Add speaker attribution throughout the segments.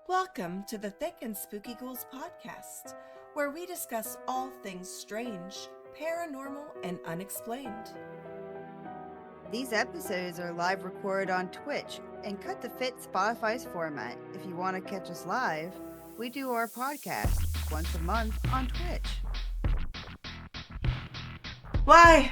Speaker 1: Welcome to the Thick and Spooky Ghouls podcast, where we discuss all things strange, paranormal, and unexplained.
Speaker 2: These episodes are live recorded on Twitch and cut to fit Spotify's format. If you want to catch us live, we do our podcast once a month on Twitch.
Speaker 1: Why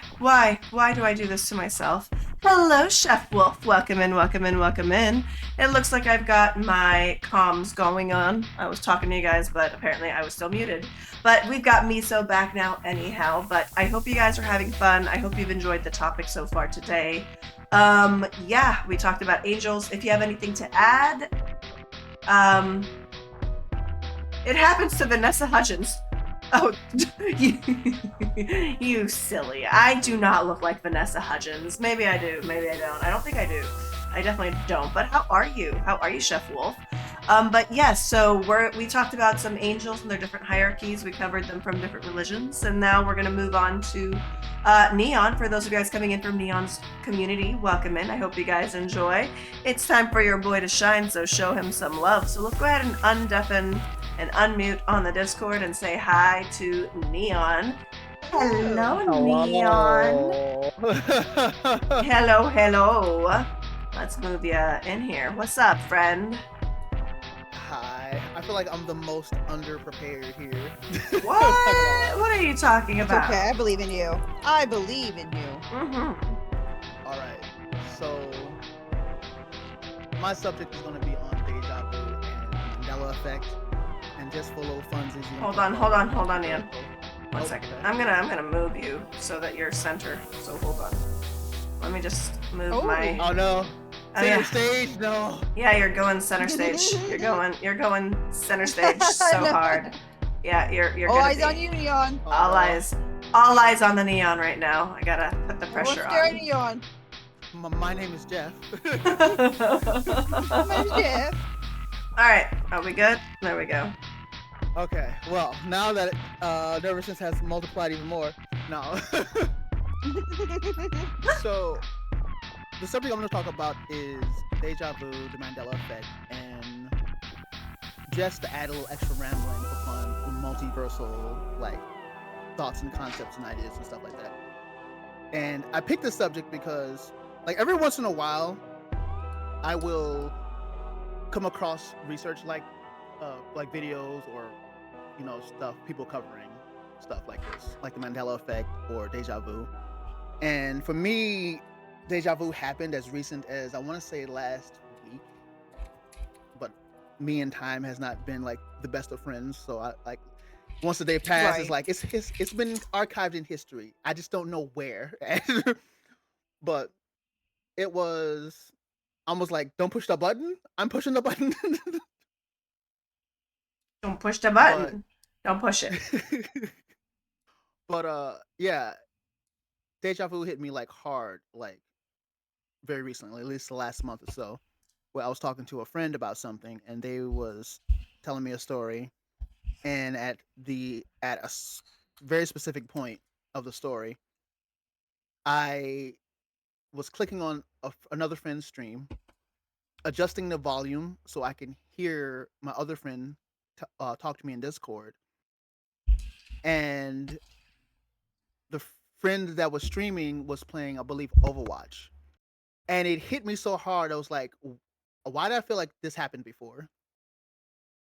Speaker 1: do I do this to myself? Hello, Chef Wolf. Welcome in. It looks like I've got my comms going on. I was talking to you guys, but apparently I was still muted. But we've got Meso back now anyhow, but I hope you guys are having fun. I hope you've enjoyed the topic so far today. We talked about angels. If you have anything to add, it happens to Vanessa Hudgens. Oh, you silly. I do not look like Vanessa Hudgens. Maybe I do, maybe I don't. I don't think I do. I definitely don't. But how are you? How are you, Chef Wolf? But yes, so we talked about some angels and their different hierarchies. We covered them from different religions. And now we're going to move on to Neon. For those of you guys coming in from Neon's community, welcome in. I hope you guys enjoy. It's time for your boy to shine, so show him some love. So let's go ahead and undeafen and unmute on the Discord and say hi to Neon. Hello, Neon. Hello. Let's move you in here. What's up, friend?
Speaker 3: Hi. I feel like I'm the most underprepared here.
Speaker 1: What? What are you talking
Speaker 2: It's
Speaker 1: about?
Speaker 2: okay, I believe in you. I believe in you.
Speaker 1: Mm-hmm.
Speaker 3: Alright, so my subject is going to be on Deja Vu and Mandela Effect. And just for little funsies.
Speaker 1: Hold on, Ian. One
Speaker 3: Oh,
Speaker 1: second.
Speaker 3: okay.
Speaker 1: I'm gonna move you so that you're center. So hold on. Let me just move my.
Speaker 3: Oh no.
Speaker 1: Oh,
Speaker 3: Center
Speaker 1: yeah.
Speaker 3: stage, no.
Speaker 1: Yeah, you're going center stage. You're going center stage so
Speaker 2: No.
Speaker 1: hard. Yeah, you're
Speaker 2: All
Speaker 1: gonna
Speaker 2: eyes
Speaker 1: be.
Speaker 2: on you, Neon.
Speaker 3: Oh,
Speaker 1: All
Speaker 3: no.
Speaker 1: eyes on the Neon right now. I gotta put the pressure
Speaker 2: What's there,
Speaker 1: on.
Speaker 2: Neon?
Speaker 3: My name is Jeff.
Speaker 2: My Jeff.
Speaker 1: All right, are we good? There we go.
Speaker 3: Okay, well, now that nervousness has multiplied even more, no. So, the subject I'm going to talk about is Deja Vu, the Mandela Effect, and just to add a little extra rambling upon multiversal, like, thoughts and concepts and ideas and stuff like that. And I picked this subject because, like, every once in a while, I will come across research like videos or, you know, stuff, people covering stuff like this, like the Mandela Effect or Deja Vu. And for me, Deja Vu happened as recent as, I want to say, last week. But me and time has not been like the best of friends, so I like once the day passes, it's like it's been archived in history. I just don't know where. But it was almost like, don't push the button. I'm pushing the button.
Speaker 1: Don't push the button. Don't push it.
Speaker 3: But yeah, Deja Vu hit me like hard, like very recently, at least the last month or so, where I was talking to a friend about something, and they was telling me a story, and at a very specific point of the story, I was clicking on another friend's stream, adjusting the volume so I can hear my other friend talk to me in Discord, and the friend that was streaming was playing, I believe, Overwatch. And it hit me so hard, I was like, why did I feel like this happened before?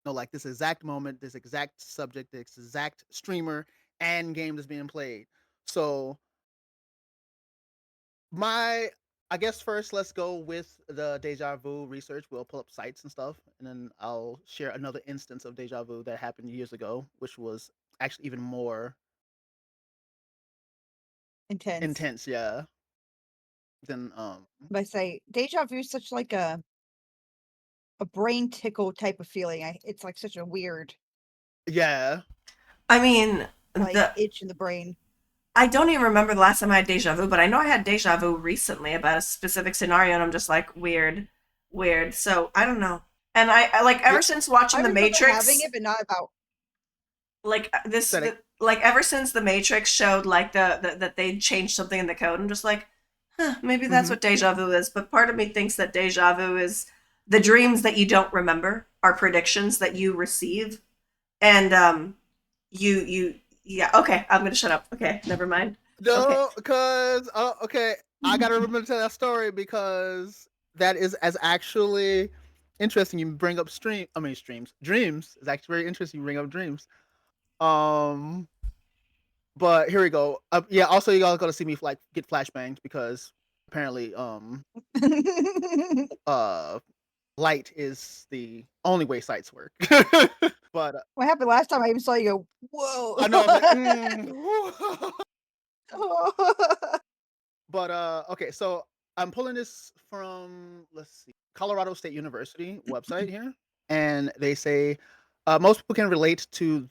Speaker 3: No, like this exact moment, this exact subject, this exact streamer and game that's being played. So I guess first let's go with the Deja Vu research. We'll pull up sites and stuff, and then I'll share another instance of Deja Vu that happened years ago, which was actually even more intense, yeah. Then
Speaker 2: But I say Deja Vu is such like a brain tickle type of feeling. It's like such a weird
Speaker 3: yeah.
Speaker 1: I mean,
Speaker 2: like itch in the brain.
Speaker 1: I don't even remember the last time I had deja vu, but I know I had deja vu recently about a specific scenario, and I'm just like, weird. So I don't know. And I like ever since watching The Matrix,
Speaker 2: having it, but not about
Speaker 1: like like ever since The Matrix showed like that they changed something in the code, I'm just like, maybe that's what deja vu is. But part of me thinks that deja vu is the dreams that you don't remember are predictions that you receive, and you yeah, okay, I'm gonna shut up. Okay, never mind. Okay.
Speaker 3: No, because okay, I gotta remember to tell that story because that is as actually interesting. You bring up dreams. It's actually very interesting. You bring up dreams. Um, but here we go. Yeah. Also, you all gotta see me like get flashbanged because apparently, uh, light is the only way sights work. but
Speaker 2: What happened last time? I even saw you go, whoa.
Speaker 3: I know I was like, but okay, so I'm pulling this from let's see, Colorado State University website here, and they say most people can relate to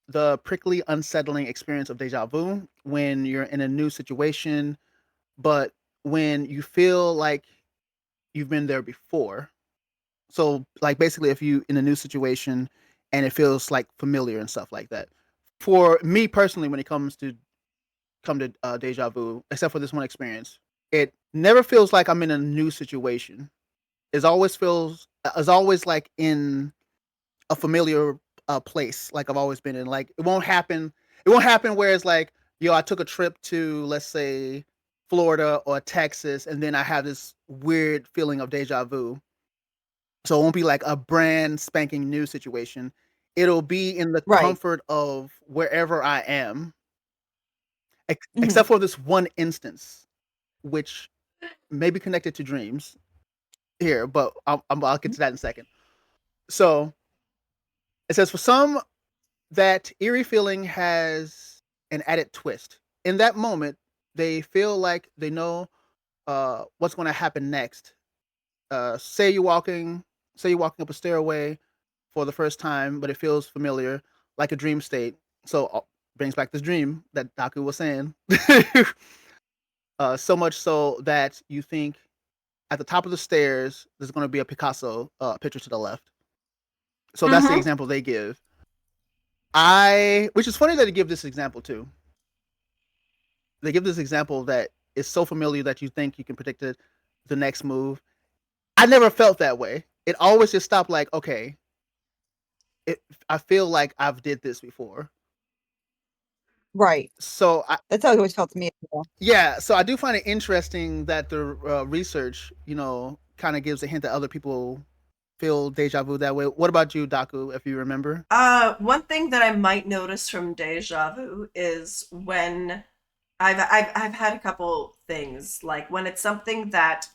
Speaker 3: the prickly, unsettling experience of deja vu when you're in a new situation, but when you feel like you've been there before. So, like, basically, if you in a new situation and it feels like familiar and stuff like that. For me personally, when it comes to deja vu, except for this one experience, it never feels like I'm in a new situation. It's always like in a familiar place, like I've always been in. Like it won't happen. It won't happen where it's like, yo, I took a trip to let's say Florida or Texas, and then I have this weird feeling of deja vu. So it won't be like a brand spanking new situation. It'll be in the
Speaker 2: Right.
Speaker 3: comfort of wherever I am,
Speaker 2: Mhm.
Speaker 3: except for this one instance, which may be connected to dreams here, but I'll get to that in a second. So it says for some, that eerie feeling has an added twist. In that moment, they feel like they know what's going to happen next. Uh, say you're walking, say you're walking up a stairway for the first time, but it feels familiar, like a dream state. So brings back this dream that Daku was saying. So much so that you think at the top of the stairs there's going to be a Picasso picture to the left. So that's the
Speaker 1: Mm-hmm.
Speaker 3: example they give. Which is funny that they give this example too. They give this example that is so familiar that you think you can predict the next move. I never felt that way. It always just stopped like, okay, I feel like I've did this before.
Speaker 2: Right.
Speaker 3: So
Speaker 2: That's how it always felt to me as well.
Speaker 3: yeah, so I do find it interesting that the research, kind of gives a hint that other people feel deja vu that way. What about you, Daku, if you remember?
Speaker 1: One thing that I might notice from deja vu is when I've had a couple things like when it's something that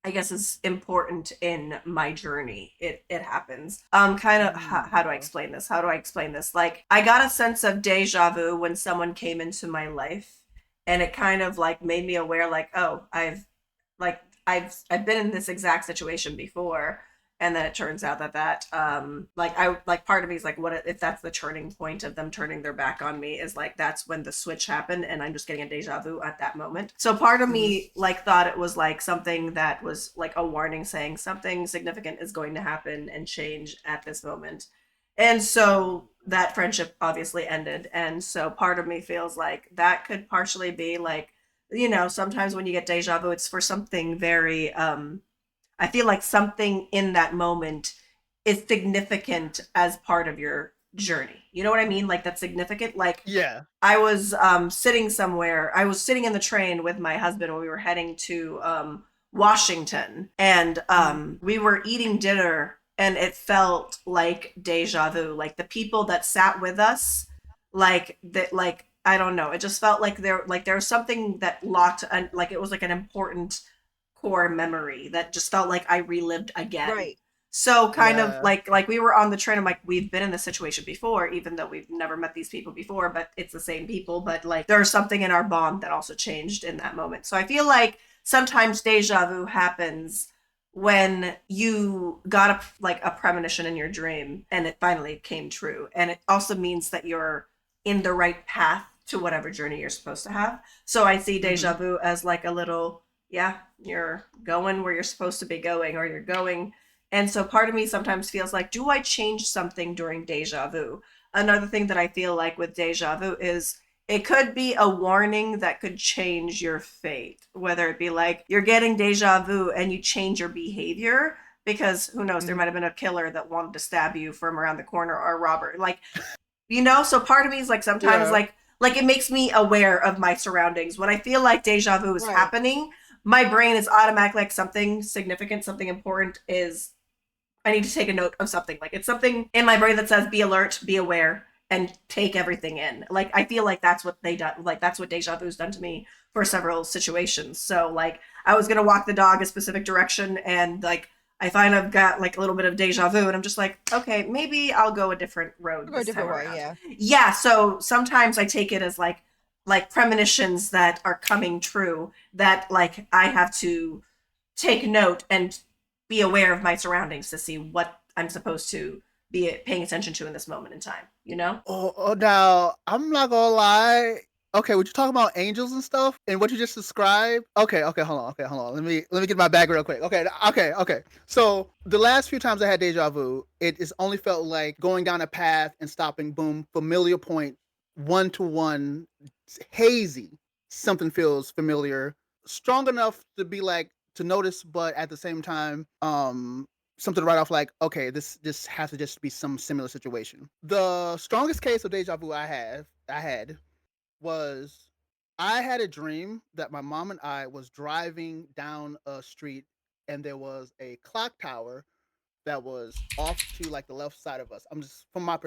Speaker 1: I guess is important in my journey. It happens. Kind of how do I
Speaker 3: Okay.
Speaker 1: explain this? How do I explain this? Like I got a sense of deja vu when someone came into my life, and it kind of like made me aware, like, oh, like I've been in this exact situation before, and then it turns out that like I like part of me is like, what if that's the turning point of them turning their back on me, is like that's when the switch happened and I'm just getting a deja vu at that moment. So part of
Speaker 3: Hmm.
Speaker 1: me like thought it was like something that was like a warning saying something significant is going to happen and change at this moment. And so that friendship obviously ended, and so part of me feels like that could partially be like, sometimes when you get deja vu, it's for something very, I feel like something in that moment is significant as part of your journey. You know what I mean? Like that's significant. Like
Speaker 3: Yeah.
Speaker 1: I was sitting somewhere. I was sitting in the train with my husband when we were heading to Washington, and
Speaker 3: Hmm.
Speaker 1: we were eating dinner, and it felt like deja vu. Like the people that sat with us, like that, like I don't know. It just felt like there was something that locked, like it was like an important core memory that just felt like I relived again.
Speaker 2: Right.
Speaker 1: So kind of
Speaker 3: Yeah.
Speaker 1: like we were on the train. I'm like, we've been in this situation before, even though we've never met these people before, but it's the same people. But like there's something in our bond that also changed in that moment. So I feel like sometimes deja vu happens when you got a premonition in your dream and it finally came true. And it also means that you're in the right path to whatever journey you're supposed to have. So I see deja
Speaker 3: Hmm.
Speaker 1: vu as like a little, yeah, you're going where you're supposed to be going, or you're going. And so part of me sometimes feels like, do I change something during deja vu? Another thing that I feel like with deja vu is it could be a warning that could change your fate, whether it be like you're getting deja vu and you change your behavior, because who knows, there
Speaker 3: Mhm.
Speaker 1: might have been a killer that wanted to stab you from around the corner or a robber. Like, so part of me is like sometimes
Speaker 3: Yeah.
Speaker 1: like it makes me aware of my surroundings. When I feel like deja vu is
Speaker 2: Right.
Speaker 1: happening, my brain is automatic like something significant, something important is I need to take a note of something. Like it's something in my brain that says be alert, be aware, and take everything in. Like I feel like that's what they done. Like that's what deja vu's done to me for several situations. So like I was gonna walk the dog a specific direction, and like I find I've got like a little bit of deja vu, and I'm just like, okay, maybe I'll go a different road
Speaker 2: Go a
Speaker 1: this time
Speaker 2: different way,
Speaker 1: around.
Speaker 2: yeah.
Speaker 1: Yeah. So sometimes I take it as like premonitions that are coming true that like I have to take note and be aware of my surroundings to see what I'm supposed to be paying attention to in this moment in time, you know?
Speaker 3: Now I'm not gonna lie. Okay, would you talk about angels and stuff and what you just described? Okay, hold on. Okay, hold on. Let me get my bag real quick. Okay. So the last few times I had deja vu, it is only felt like going down a path and stopping. Boom, familiar point, 1-to-1, hazy. Something feels familiar, strong enough to be like to notice, but at the same time, something right off like, okay, this has to just be some similar situation. The strongest case of deja vu I had was I had a dream that my mom and I was driving down a street and there was a clock tower that was off to like the left side of us. I'm just from my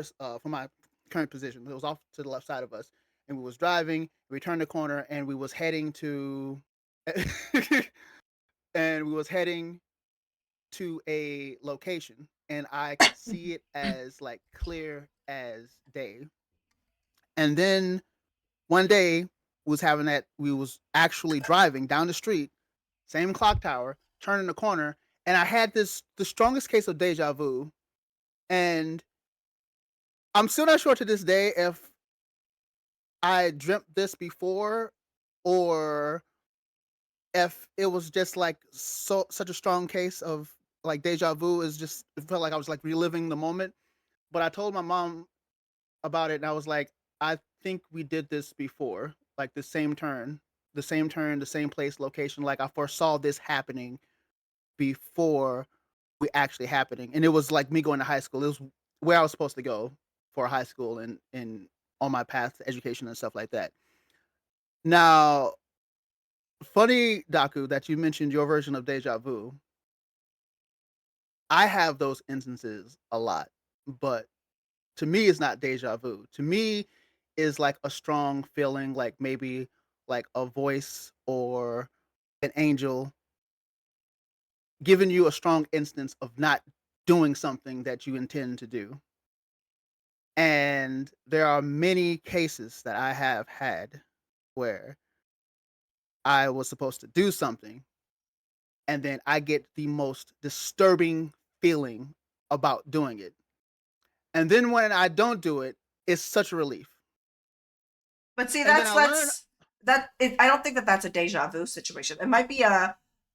Speaker 3: current position. It was off to the left side of us, and we was driving. We turned the corner, and we was heading to, and we was heading to a location, and I could see it as like clear as day. And then one day we was actually driving down the street, same clock tower, turning the corner, and I had the strongest case of deja vu. And I'm still not sure to this day if I dreamt this before or if it was just like such a strong case of like deja vu is just it felt like I was like reliving the moment. But I told my mom about it and I was like, I think we did this before, like the same place, location. Like I foresaw this happening before we actually happening. And it was like me going to high school. It was where I was supposed to go for high school and on my path to education and stuff like that. Now, funny Daku that you mentioned your version of deja vu. I have those instances a lot, but to me it's not deja vu. To me is like a strong feeling like maybe like a voice or an angel giving you a strong instance of not doing something that you intend to do. And there are many cases that I have had where I was supposed to do something and then I get the most disturbing feeling about doing it. And then when I don't do it, it's such a relief.
Speaker 1: But see,
Speaker 3: And then I learn,
Speaker 1: I don't think that that's a deja vu situation. It might be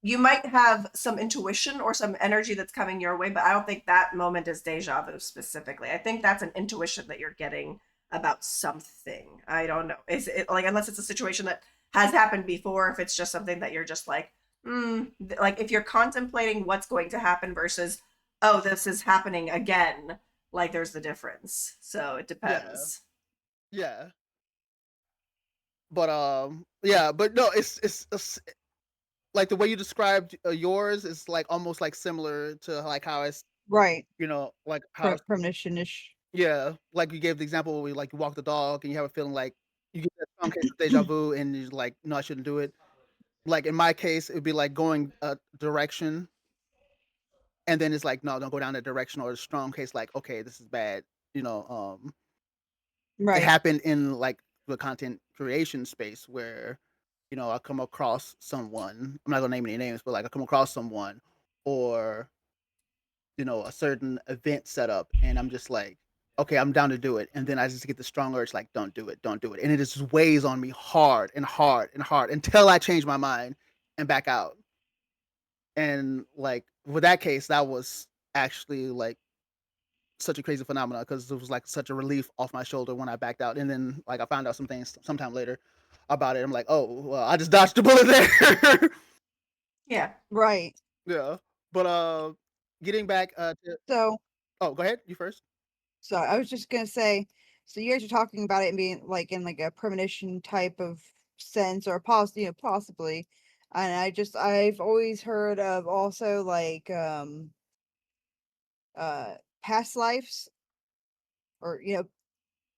Speaker 1: you might have some intuition or some energy that's coming your way, but I don't think that moment is deja vu specifically. I think that's an intuition that you're getting about something. I don't know. Is it like unless it's a situation that has happened before, if it's just something that you're just like, like if you're contemplating what's going to happen versus, oh, this is happening again, like there's the difference. So it
Speaker 3: yeah,
Speaker 1: depends.
Speaker 3: yeah. But yeah, but no, it's like the way you described yours is like almost like similar to like how it's
Speaker 2: Right.
Speaker 3: like how
Speaker 2: Premonition-ish.
Speaker 3: yeah, like you gave the example where like you walk the dog and you have a feeling like you get that strong case of deja vu and you're like, no, I shouldn't do it. Like in my case, it would be like going a direction and then it's like, no, don't go down that direction, or a strong case like, okay, this is bad. You know, it
Speaker 2: Right.
Speaker 3: happened in like the content creation space where, I come across someone, I'm not gonna name any names, but like I come across someone or a certain event set up and I'm just like, okay, I'm down to do it. And then I just get the strong urge, like, don't do it, don't do it. And it just weighs on me hard and hard and hard until I change my mind and back out. And like with that case, that was actually like such a crazy phenomenon because it was like such a relief off my shoulder when I backed out. And then like I found out some things sometime later about it. I'm like, oh, well, I just dodged the bullet there.
Speaker 1: Yeah.
Speaker 2: Right.
Speaker 3: Yeah. But getting back to
Speaker 2: So,
Speaker 3: oh, go ahead. You first.
Speaker 2: so I was just gonna say, so you guys are talking about it being like in like a premonition type of sense, or possibly. And I've always heard of also like past lives, or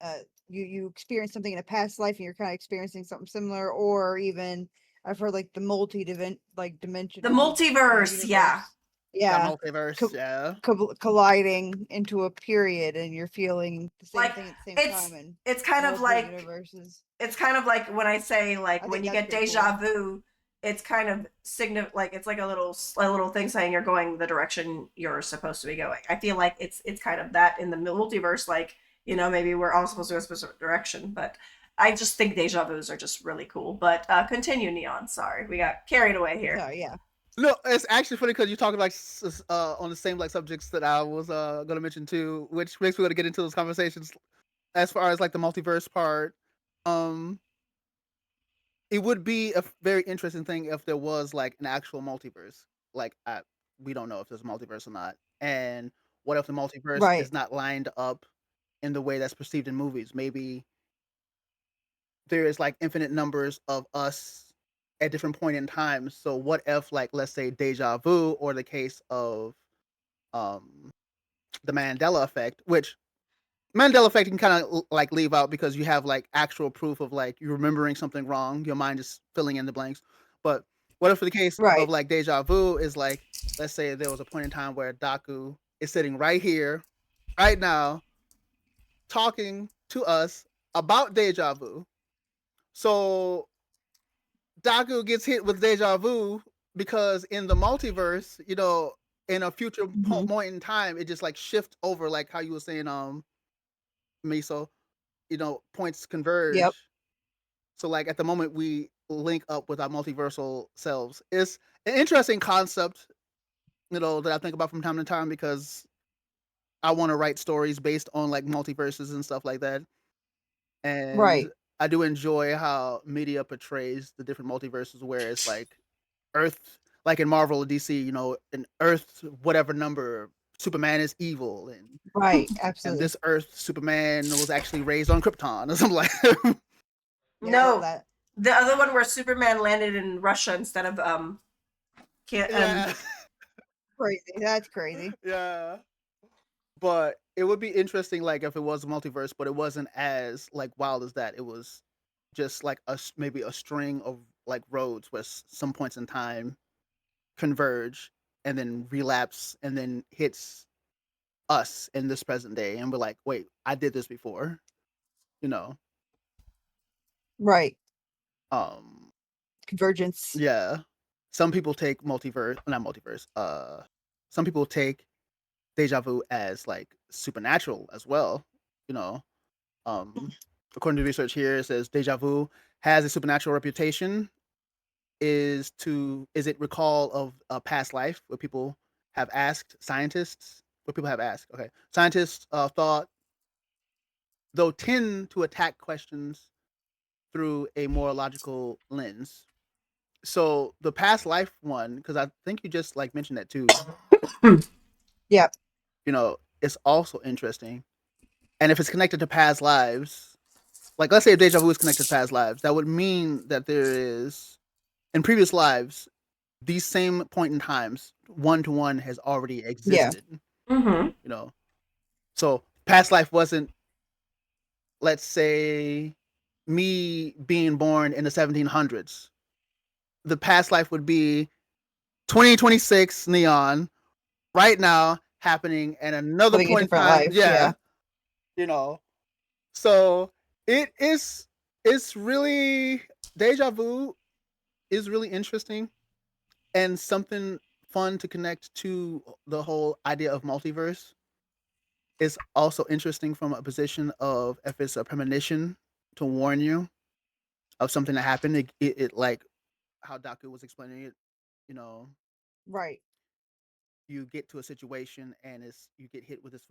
Speaker 2: uh you experience something in a past life and you're kind of experiencing something similar, or even I've heard like the
Speaker 1: The
Speaker 2: dimensional
Speaker 1: multiverse, yeah.
Speaker 2: universe.
Speaker 3: That
Speaker 2: Yeah,
Speaker 3: multiverse. Yeah.
Speaker 2: colliding into a period, and you're feeling the same
Speaker 1: Like
Speaker 2: thing at the same time,
Speaker 1: it's
Speaker 2: and
Speaker 1: it's kind of
Speaker 2: multiple
Speaker 1: like
Speaker 2: universes.
Speaker 1: it's kind of like when I say like
Speaker 2: I
Speaker 1: when
Speaker 2: think
Speaker 1: you
Speaker 2: that's
Speaker 1: get
Speaker 2: pretty cool.
Speaker 1: deja vu, it's kind of like it's like a little thing saying you're going the direction you're supposed to be going. I feel like it's kind of that in the multiverse, like maybe we're all supposed to go a specific direction, but I just think deja vus are just really cool. But continue, Neon. Sorry, we got carried away here.
Speaker 2: So yeah,
Speaker 3: No, it's actually funny because you talking like on the same like subjects that I was gonna mention too, which makes me want to get into those conversations as far as like the multiverse part. Um, it would be a very interesting thing if there was like an actual multiverse. Like we don't know if there's a multiverse or not, and what if the multiverse
Speaker 2: right,
Speaker 3: is not lined up in the way that's perceived in movies? Maybe there is like infinite numbers of us at different point in time. So what if like let's say deja vu or the case of um the Mandela effect, which Mandela effect you can kind of like leave out because you have like actual proof of like you remembering something wrong, your mind is filling in the blanks. But what if the case of
Speaker 2: right,
Speaker 3: like deja vu is like let's say there was a point in time where Daku is sitting right here, right now, talking to us about deja vu. So Daku gets hit with deja vu because in the multiverse, in a future
Speaker 1: Mm-hmm.
Speaker 3: point in time, it just like shift over, like how you were saying, Meso, points
Speaker 2: yep,
Speaker 3: converge. So like at the moment we link up with our multiversal selves. It's an interesting concept, that I think about from time to time because I want to write stories based on like multiverses and stuff like that. And
Speaker 2: right,
Speaker 3: I do enjoy how media portrays the different multiverses where it's like Earth, like in Marvel or DC, in Earth, whatever number, Superman is evil,
Speaker 2: right,
Speaker 3: and
Speaker 2: absolutely.
Speaker 3: this Earth, Superman was actually raised on Krypton or something like.
Speaker 2: Yeah, I love
Speaker 1: No,
Speaker 2: that.
Speaker 1: the other one where Superman landed in Russia instead of can't
Speaker 3: Yeah,
Speaker 2: Crazy. That's crazy.
Speaker 3: yeah. But it would be interesting, like if it was a multiverse, but it wasn't as like wild as that. It was just like maybe a string of like roads where some points in time converge and then relapse and then hits us in this present day, and we're like, wait, I did this before, you know.
Speaker 2: Right,
Speaker 3: Um,
Speaker 2: convergence.
Speaker 3: yeah. Some people take not multiverse. Some people take deja vu as like supernatural as well. You know, um, according to research here, it says deja vu has a supernatural reputation. Is it recall of a past life where people have asked scientists? Where people have asked, okay, scientists thought though tend to attack questions through a more logical lens. So the past life one, because I think you just like mentioned that too.
Speaker 2: Yep.
Speaker 3: It's also interesting. And if it's connected to past lives, like let's say if deja vu is connected to past lives, that would mean that there is in previous lives these same point in times, one to one has already
Speaker 2: Yeah.
Speaker 3: existed.
Speaker 1: Mm-hmm.
Speaker 3: You know, so past life wasn't, let's say, me being born in the 1700s. The past life would be 2026 neon right now happening at another
Speaker 2: Living a
Speaker 3: point in
Speaker 2: different
Speaker 3: time.
Speaker 2: life.
Speaker 3: Yeah,
Speaker 2: Yeah.
Speaker 3: you know. So it is. It's really deja vu is really interesting and something fun to connect to the whole idea of multiverse. It's also interesting from a position of if it's a premonition to warn you of something that happened. It like how Daku was explaining it. You know,
Speaker 2: Right.
Speaker 3: you get to a situation and you get hit with this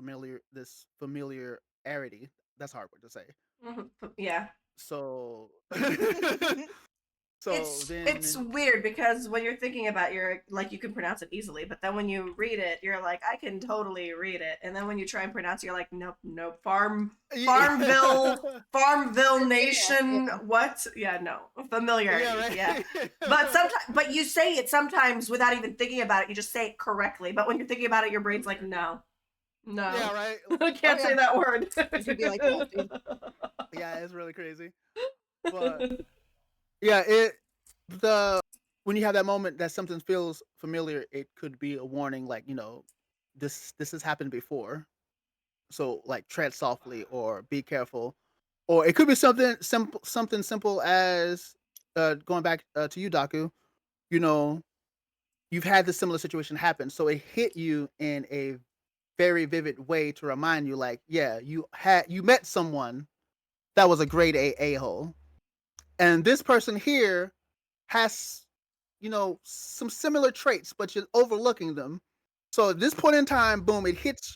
Speaker 3: familiarity. That's a hard word to say.
Speaker 1: Mm-hmm. Yeah.
Speaker 3: So So
Speaker 1: It's
Speaker 3: then,
Speaker 1: weird because when you're thinking about your like you can pronounce it easily, but then when you read it, you're like, I can totally read it. And then when you try and pronounce it, you're like, nope, nope.
Speaker 3: yeah,
Speaker 1: Farmville
Speaker 2: Yeah,
Speaker 1: Nation. What? Yeah, no.
Speaker 3: yeah,
Speaker 1: Familiarity. Yeah.
Speaker 3: right.
Speaker 1: But sometimes but you say it sometimes without even thinking about it. You just say it correctly. But when you're thinking about it, your brain's like, no.
Speaker 3: Yeah,
Speaker 1: No.
Speaker 3: right.
Speaker 1: I
Speaker 2: Oh
Speaker 1: can't
Speaker 2: yeah,
Speaker 1: say that word.
Speaker 2: it could be like that, dude.
Speaker 3: Yeah, it's really crazy. But yeah, it the when you have that moment that something feels familiar, it could be a warning, like this has happened before. So like tread softly or be careful, or it could be something simple as going back to you, Daku. You know, you've had this similar situation happen, so it hit you in a very vivid way to remind you, like, yeah, you met someone that was a grade A hole, and this person here has some similar traits, but you're overlooking them. So at this point in time, boom, it hits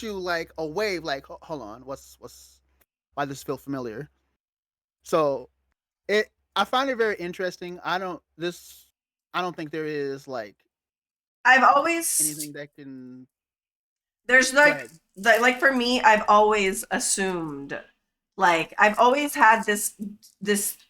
Speaker 3: you like a wave. Like, hold on, what's why does this feel familiar? So I find it very interesting. I don't think there is like
Speaker 1: I've always
Speaker 3: anything that can
Speaker 1: there's
Speaker 3: go
Speaker 1: like
Speaker 3: ahead.
Speaker 1: like for me, I've always assumed like I've always had this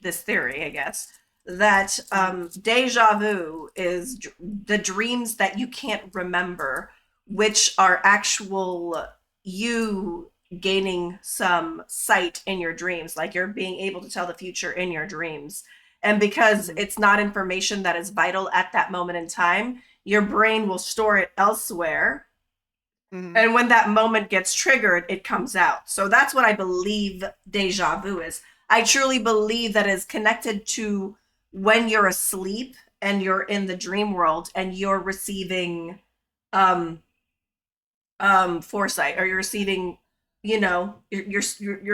Speaker 1: theory, I guess, that
Speaker 3: Hmm.
Speaker 1: deja vu is the dreams that you can't remember, which are actual you gaining some sight in your dreams, like you're being able to tell the future in your dreams. And because
Speaker 3: Hmm.
Speaker 1: it's not information that is vital at that moment in time, your brain will store it elsewhere,
Speaker 3: Hmm.
Speaker 1: and when that moment gets triggered, it comes out. So that's what I believe deja vu is. I truly believe that is connected to when you're asleep and you're in the dream world and you're receiving um foresight, or you're receiving, you're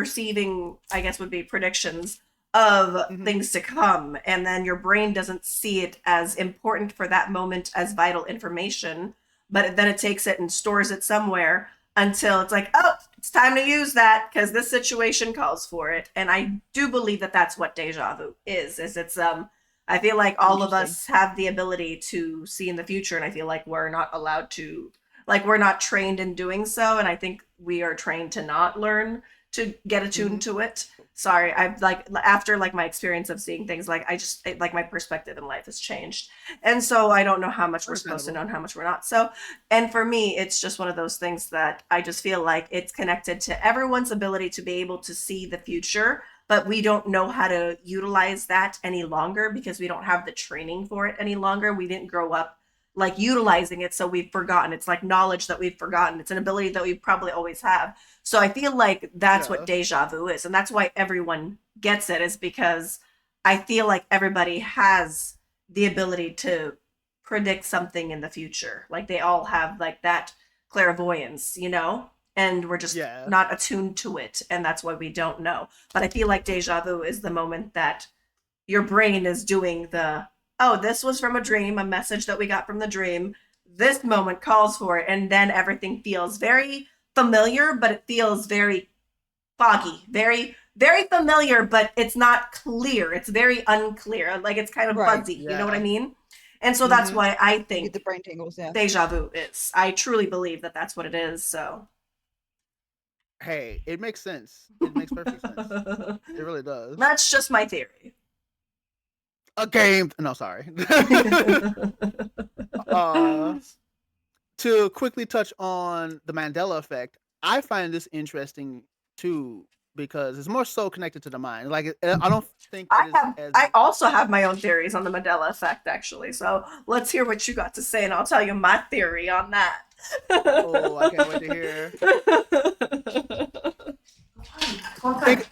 Speaker 1: receiving, I guess would be predictions of
Speaker 3: Hmm.
Speaker 1: things to come, and then your brain doesn't see it as important for that moment as vital information, but then it takes it and stores it somewhere until it's like, oh, it's time to use that because this situation calls for it. And I do believe that that's what deja vu is it's I feel like all of
Speaker 2: Interesting.
Speaker 1: us have the ability to see in the future, and I feel like we're not allowed to, like we're not trained in doing so, and I think we are trained to not learn to get attuned
Speaker 3: Hmm.
Speaker 1: to it. Sorry, I've like after like my experience of seeing things, like like my perspective in life has changed, and so I don't know how much we're supposed to know
Speaker 3: Understandable.
Speaker 1: and how much we're not. So, and for me, it's just one of those things that I just feel like it's connected to everyone's ability to be able to see the future, but we don't know how to utilize that any longer because we don't have the training for it any longer. We didn't grow up like utilizing it, so we've forgotten. It's like knowledge that we've forgotten. It's an ability that we probably always have. So I feel like that's what
Speaker 3: Yeah.
Speaker 1: deja vu is, and that's why everyone gets it, is because I feel like everybody has the ability to predict something in the future. Like they all have like that clairvoyance, and we're just
Speaker 3: Yeah.
Speaker 1: not attuned to it, and that's why we don't know. But I feel like deja vu is the moment that your brain is doing the, oh, this was from a dream, a message that we got from the dream. This moment calls for it, and then everything feels very familiar, but it feels very foggy, very familiar, but it's not clear. It's very unclear. Like it's kind of
Speaker 2: Right.
Speaker 1: fuzzy. You know what I
Speaker 3: Yeah.
Speaker 1: mean? And so that's
Speaker 3: Hmm.
Speaker 1: why I
Speaker 2: You get
Speaker 1: think
Speaker 2: the brain tingles, yeah.
Speaker 1: deja vu is. I truly believe that that's what it is. So
Speaker 3: Hey, it makes sense. It makes perfect sense. It really does.
Speaker 1: that's just my theory.
Speaker 3: A game. No, sorry. uh, to quickly touch on the Mandela effect, I find this interesting too because it's more so connected to the mind. Like, I don't think it is as.
Speaker 1: I also have my own theories on the Mandela effect, actually. So let's hear what you got to say, and I'll tell you my theory on that.
Speaker 3: Oh, I can't wait to hear.
Speaker 1: Okay.
Speaker 3: Think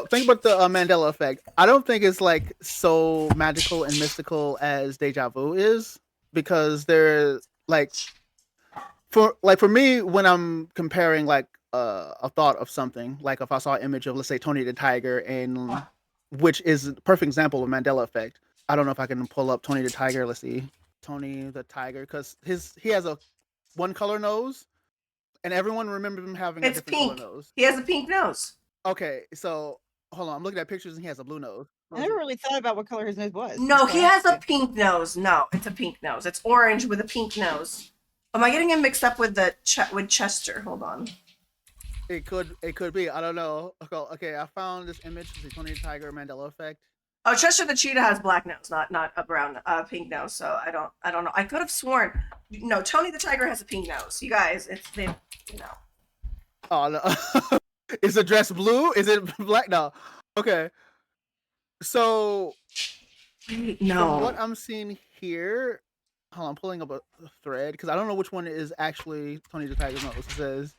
Speaker 3: think about the Mandela effect. I don't think it's like so magical and mystical as deja vu is because they're like for me when I'm comparing like a thought of something, like if I saw an image of, let's say, Tony the Tiger, and which is a perfect example of Mandela effect. I don't know if I can pull up Tony the Tiger. Let's see, Tony the Tiger, because he has a one color nose, and everyone remembers him having a
Speaker 1: It's
Speaker 3: different color
Speaker 1: pink.
Speaker 3: nose.
Speaker 1: He has a pink nose.
Speaker 3: Okay, so hold on, I'm looking at pictures and he has a blue nose.
Speaker 2: I never really thought about what color his nose was.
Speaker 1: No,
Speaker 2: That's why
Speaker 1: he
Speaker 2: I
Speaker 1: has
Speaker 2: asked
Speaker 1: a pink nose. No, it's a pink nose. It's orange with a pink nose. Am I getting him mixed up with with Chester? Hold on.
Speaker 3: It could be. I don't know. Okay, I found this image. The Tony the Tiger Mandela Effect.
Speaker 1: Oh, Chester the cheetah has black nose, not a brown, pink nose. So I don't know. I could have sworn. No, Tony the tiger has a pink nose. You guys, it's they, you know.
Speaker 3: Oh no. Is the dress blue? Is it black? No. Okay. So from what
Speaker 1: No.
Speaker 3: I'm seeing here, hold on, I'm pulling up a thread because I don't know which one is actually Tony the Tiger's nose. It says,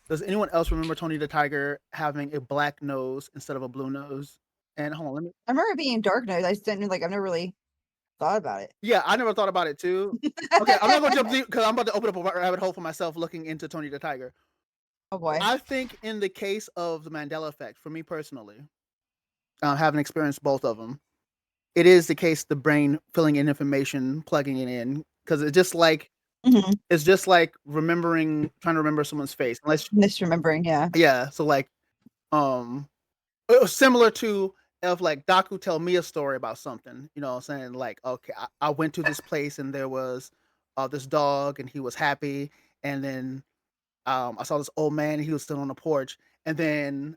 Speaker 3: "Does anyone else remember Tony the Tiger having a black nose instead of a blue nose?" And hold on, let me.
Speaker 2: I remember it being dark nose. I just didn't like. I've never really thought about it.
Speaker 3: Yeah, I never thought about it too. Okay, I'm not gonna jump deep because I'm about to open up a rabbit hole for myself looking into Tony the Tiger.
Speaker 2: Oh boy.
Speaker 3: I think in the case of the Mandela Effect, for me personally, having experienced both of them, it is the case the brain filling in information, plugging it in, because it's just like
Speaker 2: Mhm.
Speaker 3: it's just like trying to remember someone's face. Unless,
Speaker 2: Misremembering, yeah.
Speaker 3: yeah. So like, it was similar to if like Daku tell me a story about something, you know, saying like, okay, I went to this place and there was this dog and he was happy, and then I saw this old man and he was still on the porch, and then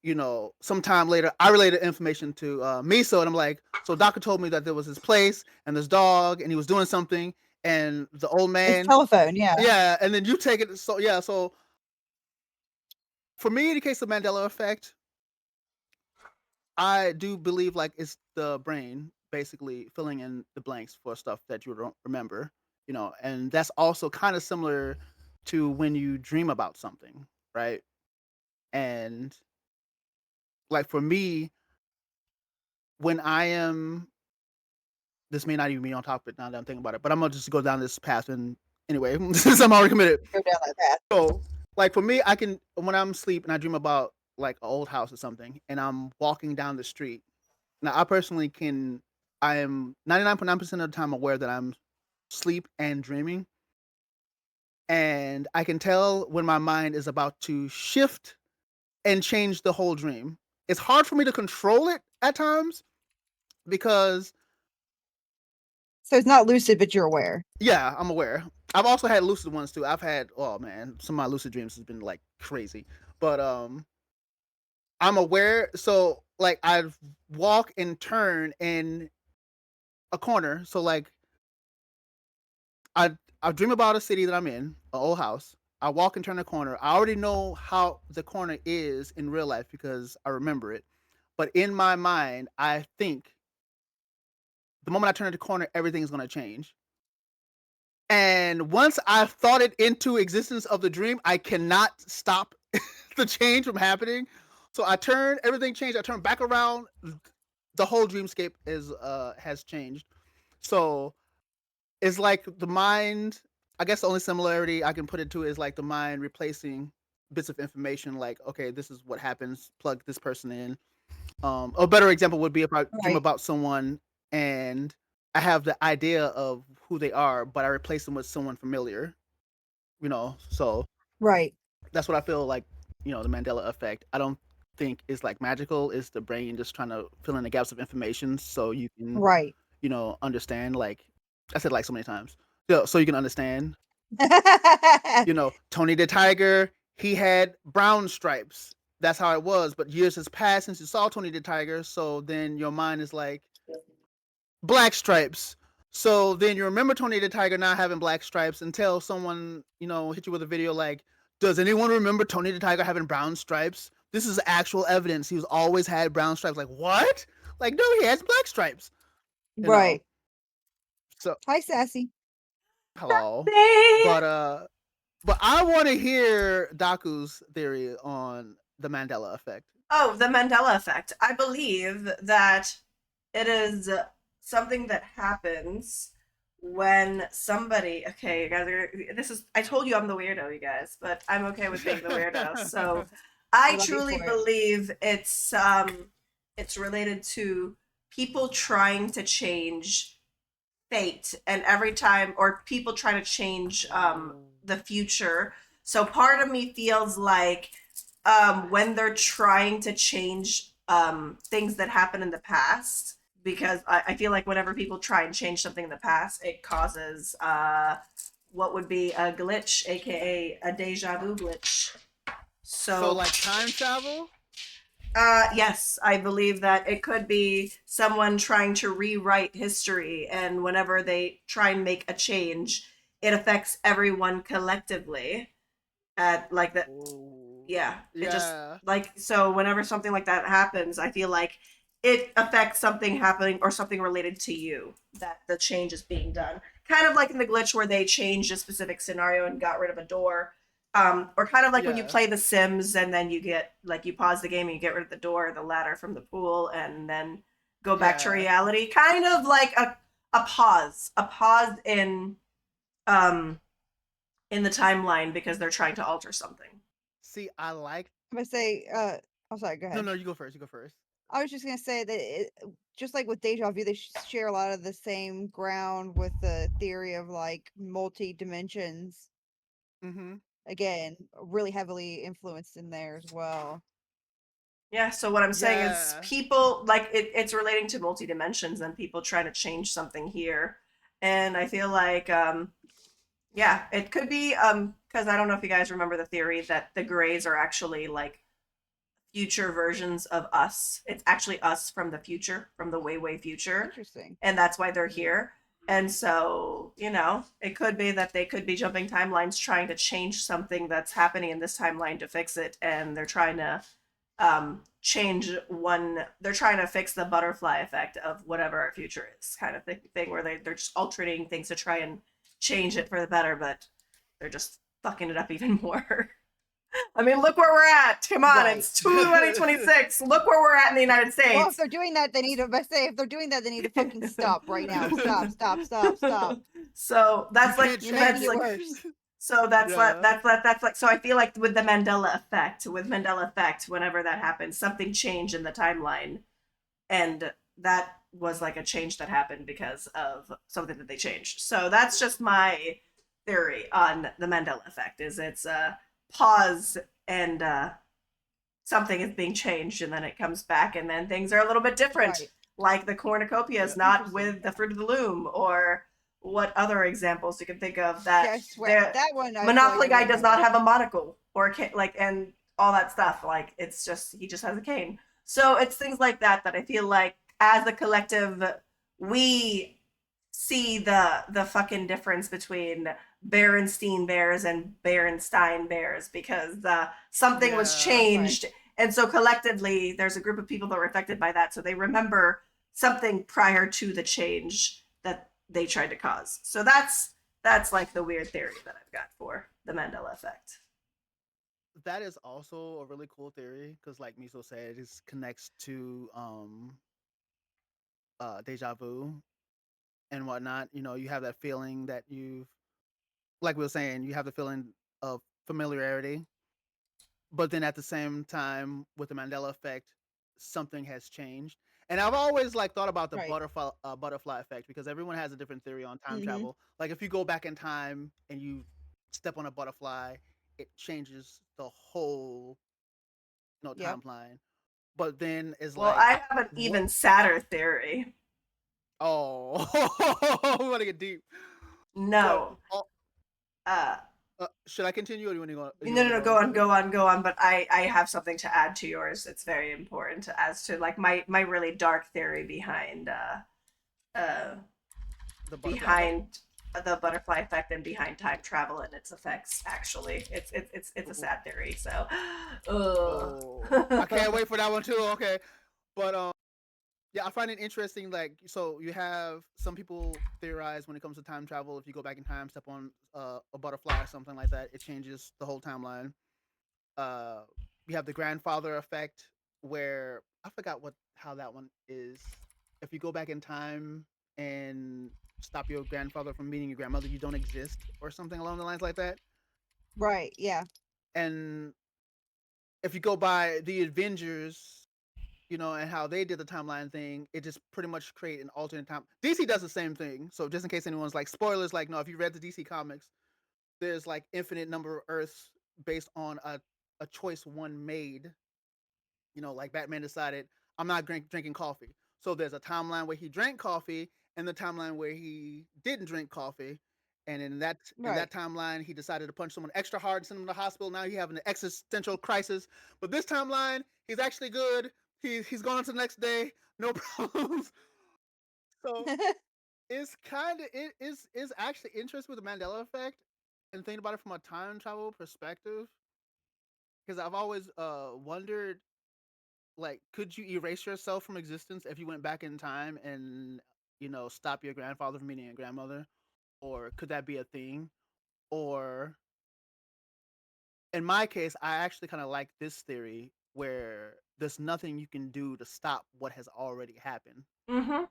Speaker 3: you know, sometime later, I related information to Meso, and I'm like, so Daku told me that there was this place and this dog, and he was doing something, and the old
Speaker 2: It's
Speaker 3: man,
Speaker 2: telephone, yeah.
Speaker 3: yeah, and then you take it, so yeah, so for me, in the case of Mandela Effect, I do believe like it's the brain basically filling in the blanks for stuff that you don't remember, you know, and that's also kind of similar to when you dream about something, right? And like for me, when I am this may not even be on topic now that I'm thinking about it, but I'm gonna just go down this path and anyway, since I'm already committed.
Speaker 2: Go down that path.
Speaker 3: So, like for me, I can when I'm asleep and I dream about like an old house or something, and I'm walking down the street. Now, I personally can. I am 99.9% of the time aware that I'm sleep and dreaming, and I can tell when my mind is about to shift and change the whole dream. It's hard for me to control it at times because
Speaker 2: So it's not lucid, but you're aware.
Speaker 3: yeah, I'm aware. I've also had lucid ones too. I've had oh man, some of my lucid dreams has been like crazy. But I'm aware, so like I walk and turn in a corner. So like I I dream about a city that I'm in, an old house. I walk and turn a corner. I already know how the corner is in real life because I remember it. But in my mind, I think the moment I turn the corner, everything's gonna change. And once I've thought it into existence of the dream, I cannot stop the change from happening. So I turn, everything changed. I turn back around. The whole dreamscape is has changed. So it's like the mind. I guess the only similarity I can put it to is like the mind replacing bits of information. Like, okay, this is what happens. Plug this person in. A better example would be if I dream
Speaker 2: Right.
Speaker 3: about someone and I have the idea of who they are, but I replace them with someone familiar. You know, so
Speaker 2: Right.
Speaker 3: that's what I feel like. You know, the Mandela effect. I don't think it's like magical. It's the brain just trying to fill in the gaps of information so you can,
Speaker 2: Right.
Speaker 3: you know, understand. Like I said, like so many times. So you can understand. You know, Tony the Tiger. He had brown stripes. That's how it was. But years has passed since you saw Tony the Tiger. So then your mind is like black stripes. So then you remember Tony the Tiger not having black stripes until someone, you know, hit you with a video like, does anyone remember Tony the Tiger having brown stripes? This is actual evidence. He was always had brown stripes. Like, what? Like, no, he has black stripes. You know?
Speaker 2: Right.
Speaker 3: So
Speaker 2: Hi, Sassy.
Speaker 3: hello.
Speaker 1: See?
Speaker 3: But I want to hear Daku's theory on the Mandela effect.
Speaker 1: Oh, the Mandela effect. I believe that it is something that happens when somebody. Okay, you guys are. This is. I told you I'm the weirdo, you guys, but I'm okay with being the weirdo. So, I
Speaker 2: love you
Speaker 1: truly
Speaker 2: for it.
Speaker 1: believe it's related to people trying to change fate, and every time, or people trying to change the future. So part of me feels like when they're trying to change things that happen in the past, because I feel like whenever people try and change something in the past, it causes what would be a glitch, aka a deja vu glitch.
Speaker 3: So
Speaker 1: So
Speaker 3: like time travel.
Speaker 1: yes, I believe that it could be someone trying to rewrite history, and whenever they try and make a change, it affects everyone collectively. At like that,
Speaker 3: Oh,
Speaker 1: yeah. It just
Speaker 3: yeah,
Speaker 1: like so. Whenever something like that happens, I feel like it affects something happening or something related to you that the change is being done. Kind of like in the glitch where they changed a specific scenario and got rid of a door, or kind of like when you
Speaker 3: yeah,
Speaker 1: play The Sims and then you get like you pause the game and you get rid of the door, the ladder from the pool, and then go back to
Speaker 3: yeah.
Speaker 1: reality. Kind of like a pause um in the timeline because they're trying to alter something.
Speaker 3: See, I like.
Speaker 2: I'm gonna say, I'm sorry, go
Speaker 3: No,
Speaker 2: ahead.
Speaker 3: no, you go first. You go first.
Speaker 2: I was just gonna say that just like with Deja Vu, they share a lot of the same ground with the theory of like multi dimensions.
Speaker 3: Mm-hmm.
Speaker 2: Again, really heavily influenced in there as well.
Speaker 1: Yeah, so what I'm saying is
Speaker 3: Yeah,
Speaker 1: people like it's relating to multi dimensions and people trying to change something here. And I feel like yeah, it could be because I don't know if you guys remember the theory that the grays are actually like future versions of us. It's actually us from the future, from the way, way future.
Speaker 2: Interesting.
Speaker 1: And that's why they're here. And so, it could be that they could be jumping timelines trying to change something that's happening in this timeline to fix it. And they're trying to change they're trying to fix the butterfly effect of whatever our future is, kind of thing where they're just alternating things to try and change it for the better, but they're just fucking it up even more. I mean, look where we're at. Come on,
Speaker 2: Right.
Speaker 1: it's 2026. Look where we're at in the United
Speaker 2: Well, if
Speaker 1: States.
Speaker 2: they're doing that, they need to. I say, if they're doing that, they need to fucking stop right now. Stop! Stop! Stop! Stop!
Speaker 1: So
Speaker 3: you
Speaker 1: that's like
Speaker 3: can't
Speaker 2: You're making
Speaker 1: that's
Speaker 2: it
Speaker 3: change.
Speaker 1: like
Speaker 2: worse.
Speaker 1: so that's like
Speaker 3: Yeah,
Speaker 1: that's like so I feel like with the Mandela effect, whenever that happens, something changed in the timeline, and that was like a change that happened because of something that they changed. So that's just my theory on the Mandela effect. Is it's a pause and something is being changed and then it comes back and then things are a little bit different,
Speaker 2: Right.
Speaker 1: like the cornucopia is
Speaker 3: yeah.
Speaker 1: not
Speaker 2: Interesting.
Speaker 1: with the fruit of the loom, or what other examples you can think of
Speaker 2: Yeah,
Speaker 1: that
Speaker 2: I swear
Speaker 1: the
Speaker 2: that one I feel like
Speaker 1: Monopoly
Speaker 2: I
Speaker 1: guy does
Speaker 2: remember.
Speaker 1: not have a monocle or like and all that stuff, like it's just he just has a cane. So it's things like that that I feel like as a collective we see the fucking difference between Berenstein Bears and Berenstein Bears because something was
Speaker 3: Yeah.
Speaker 2: Right.
Speaker 1: changed, and so collectively there's a group of people that were affected by that, so they remember something prior to the change that they tried to cause. So that's like the weird theory that I've got for the Mandela effect.
Speaker 3: That is also a really cool theory because, like Miso said, it connects to deja vu and whatnot. You know, you have that feeling that you've, like we were saying, you have the feeling of familiarity, but then at the same time, with the Mandela effect, something has changed. And I've always like thought about the
Speaker 2: Right.
Speaker 3: butterfly effect because everyone has a different theory on time
Speaker 2: Mm-hmm.
Speaker 3: travel. Like if you go back in time and you step on a butterfly, it changes the whole
Speaker 2: Yep.
Speaker 3: timeline. But then it's
Speaker 1: Well,
Speaker 3: like,
Speaker 1: I have an
Speaker 3: what?
Speaker 1: even sadder theory.
Speaker 3: Oh, we want to get deep. But
Speaker 1: No. Uh
Speaker 3: should I continue, or do you want to go? You
Speaker 1: No,
Speaker 3: want
Speaker 1: no,
Speaker 3: to
Speaker 1: no.
Speaker 3: go
Speaker 1: Go on,
Speaker 3: into it?
Speaker 1: go on, go on. But I have something to add to yours. It's very important as to like my really dark theory uh
Speaker 3: The butterfly effect.
Speaker 1: behind the butterfly effect and behind time travel and its effects. Actually, it's a
Speaker 3: Ooh.
Speaker 1: sad theory. So,
Speaker 3: Oh, I can't wait for that one too. Okay, but yeah, I find it interesting. Like, so you have some people theorize when it comes to time travel. If you go back in time, step on a butterfly or something like that, it changes the whole timeline. Uh, we have the grandfather effect, where I forgot what how that one is. If you go back in time and stop your grandfather from meeting your grandmother, you don't exist, or something along the lines like that.
Speaker 2: Right. Yeah.
Speaker 3: And if you go by the Avengers, and how they did the timeline thing, it just pretty much create an alternate time. DC does the same thing. So just in case anyone's like spoilers, like no, if you read the DC comics, there's like infinite number of Earths based on a choice one made. Like Batman decided I'm not drinking coffee. So there's a timeline where he drank coffee and the timeline where he didn't drink coffee. And in that
Speaker 2: Right.
Speaker 3: timeline, he decided to punch someone extra hard and send him to the hospital. Now he's having an existential crisis. But this timeline, he's actually good. He's gone on to the next day, no problems. So it is actually interesting with the Mandela effect and thinking about it from a time travel perspective. Because I've always wondered, like, could you erase yourself from existence if you went back in time and stop your grandfather from meeting your grandmother, or could that be a thing? Or in my case, I actually kind of like this theory where there's nothing you can do to stop what has already happened.
Speaker 1: Mm-hmm.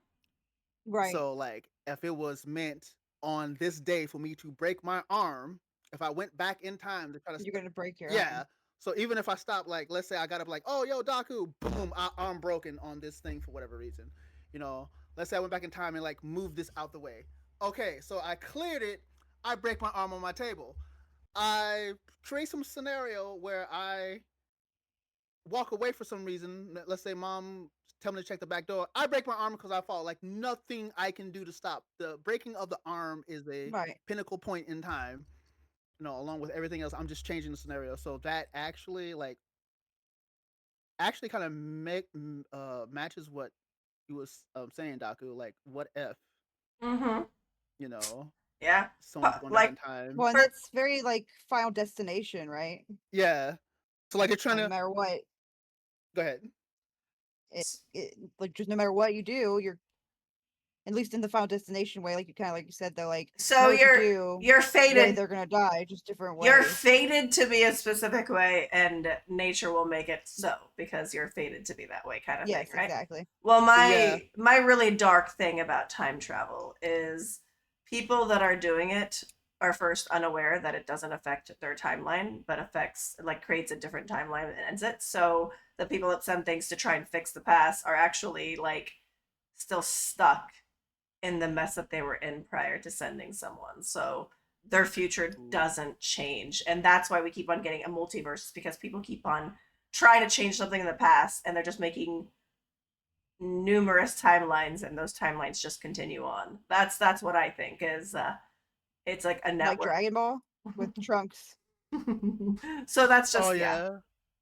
Speaker 2: Right.
Speaker 3: So, like, if it was meant on this day for me to break my arm, if I went back in time to try to,
Speaker 2: You're gonna break your
Speaker 3: yeah.
Speaker 2: arm.
Speaker 3: So even if I stop, like, let's say I got up, like, oh, yo, Daku, boom, arm broken on this thing for whatever reason. Let's say I went back in time and, like, moved this out the way. Okay, so I cleared it. I break my arm on my table. I create some scenario where I walk away for some reason. Let's say mom tell me to check the back door. I break my arm because I fall. Like, nothing I can do to stop. The breaking of the arm is a
Speaker 2: Right.
Speaker 3: pinnacle point in time. Along with everything else, I'm just changing the scenario. So that actually, like, kind of matches what you was saying, Daku. Like, what if
Speaker 1: Mm-hmm.
Speaker 3: you know
Speaker 1: Yeah.
Speaker 3: someone's going back in
Speaker 1: Like,
Speaker 3: time?
Speaker 2: Well, and
Speaker 1: for,
Speaker 2: that's very like Final Destination, right?
Speaker 3: Yeah. So, like, you're trying
Speaker 2: No
Speaker 3: to
Speaker 2: matter what,
Speaker 3: go ahead.
Speaker 2: like just no matter what you do, you're at least in the Final Destination way, like you kind of like you said, they're like
Speaker 1: so
Speaker 2: know what to do,
Speaker 1: you're
Speaker 2: the way
Speaker 1: fated.
Speaker 2: they're gonna die, just different
Speaker 1: You're
Speaker 2: ways.
Speaker 1: fated to be a specific way, and nature will make it so because you're fated to be that way, kind of thing,
Speaker 2: Yes,
Speaker 1: right?
Speaker 2: exactly.
Speaker 1: Well,
Speaker 3: Yeah.
Speaker 1: my really dark thing about time travel is people that are doing it are first unaware that it doesn't affect their timeline, but affects, like, creates a different timeline and ends it. So the people that send things to try and fix the past are actually, like, still stuck in the mess that they were in prior to sending someone. So their future doesn't change. And that's why we keep on getting a multiverse, because people keep on trying to change something in the past and they're just making numerous timelines, and those timelines just continue on. That's what I think is it's like a
Speaker 2: Like
Speaker 1: network.
Speaker 2: Dragon Ball with Trunks.
Speaker 1: So that's
Speaker 3: Oh
Speaker 1: just, yeah.
Speaker 3: yeah.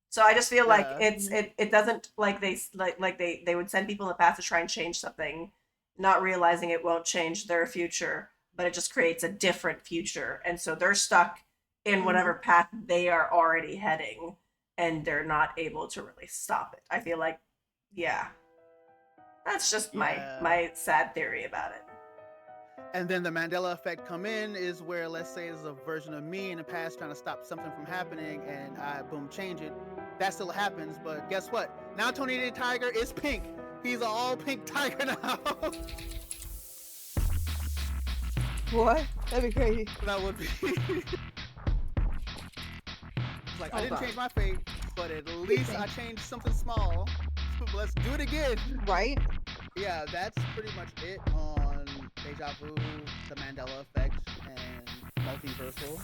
Speaker 1: So I just feel like
Speaker 3: Yeah.
Speaker 1: it doesn't, like, they would send people in the past to try and change something, not realizing it won't change their future, but it just creates a different future, and so they're stuck in whatever path they are already heading, and they're not able to really stop it. I feel like, yeah, that's just
Speaker 3: Yeah.
Speaker 1: my sad theory about it.
Speaker 3: And then the Mandela effect come in is where, let's say, there's a version of me in the past trying to stop something from happening, and I boom change it. That still happens, but guess what? Now Tony the Tiger is pink. He's an all pink tiger now.
Speaker 2: What? That'd be crazy.
Speaker 3: That would be. Like, I
Speaker 1: Hold
Speaker 3: didn't
Speaker 1: on.
Speaker 3: change my fate, but at least I changed something small. Let's do it again.
Speaker 2: Right?
Speaker 3: Yeah, that's pretty much it on Deja Vu, the Mandela Effect, and multiversal,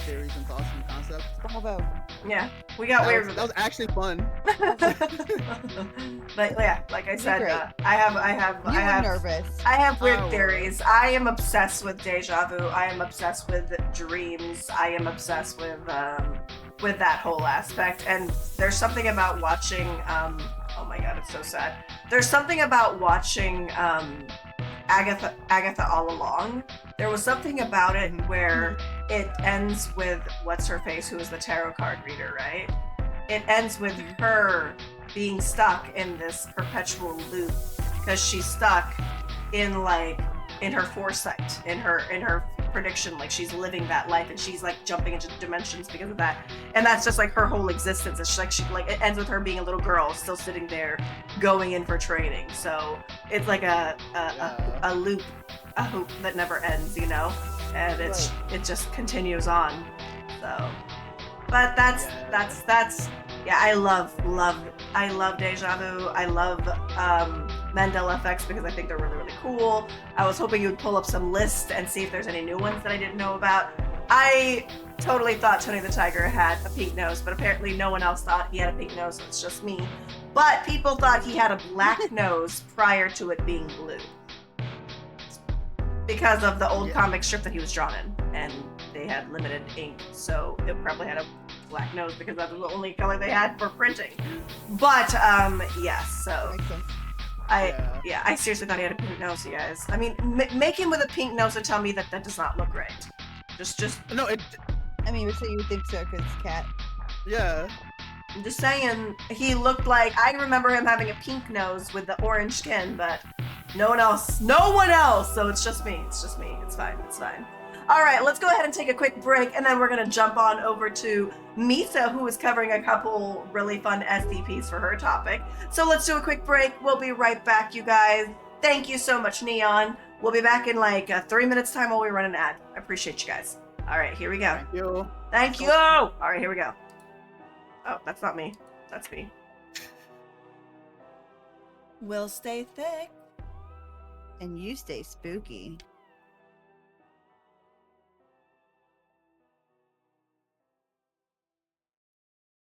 Speaker 3: theories and thoughts and concepts.
Speaker 2: Bravo.
Speaker 1: Yeah, we got weird with
Speaker 3: That was actually fun.
Speaker 1: But yeah, like I said,
Speaker 2: great.
Speaker 1: I
Speaker 2: You were nervous.
Speaker 1: I have weird
Speaker 3: I was.
Speaker 1: theories. I am obsessed with deja vu. I am obsessed with dreams. I am obsessed with that whole aspect. And there's something about watching. Oh my god, it's so sad. There's something about watching Agatha All Along. There was something about it where it ends with what's her face, who is the tarot card reader, right? It ends with her being stuck in this perpetual loop because she's stuck in her foresight, in her prediction, like she's living that life and she's like jumping into dimensions because of that, and that's just like her whole existence. It's like it ends with her being a little girl still sitting there going in for training. So it's like a loop, a hoop that never ends, and it just continues on. So, but that's yeah, I love Deja Vu. I love Mandela Effects because I think they're really, really cool. I was hoping you would pull up some lists and see if there's any new ones that I didn't know about. I totally thought Tony the Tiger had a pink nose, but apparently no one else thought he had a pink nose, so it's just me. But people thought he had a black nose prior to it being blue. Because of the old comic strip that he was drawn in, and they had limited ink, so it probably had a black nose because that was the only color they had for printing. But yes, so
Speaker 2: Makes sense.
Speaker 1: I seriously thought he had a pink nose, you guys. I mean, make him with a pink nose and tell me that that does not look right. Just.
Speaker 3: No, it.
Speaker 2: I mean, so you would think so because cat.
Speaker 3: Yeah.
Speaker 1: I'm just saying, he looked like, I remember him having a pink nose with the orange skin, but no one else, so it's just me, it's fine. All right, let's go ahead and take a quick break, and then we're gonna jump on over to Meso, who is covering a couple really fun SCPs for her topic. So let's do a quick break, we'll be right back, you guys. Thank you so much, Neon. We'll be back in like 3 minutes time while we run an ad. I appreciate you guys. All right, here we go. Thank you. All right, here we go. Oh, that's not me. That's me. We'll stay thick.
Speaker 2: And you stay spooky.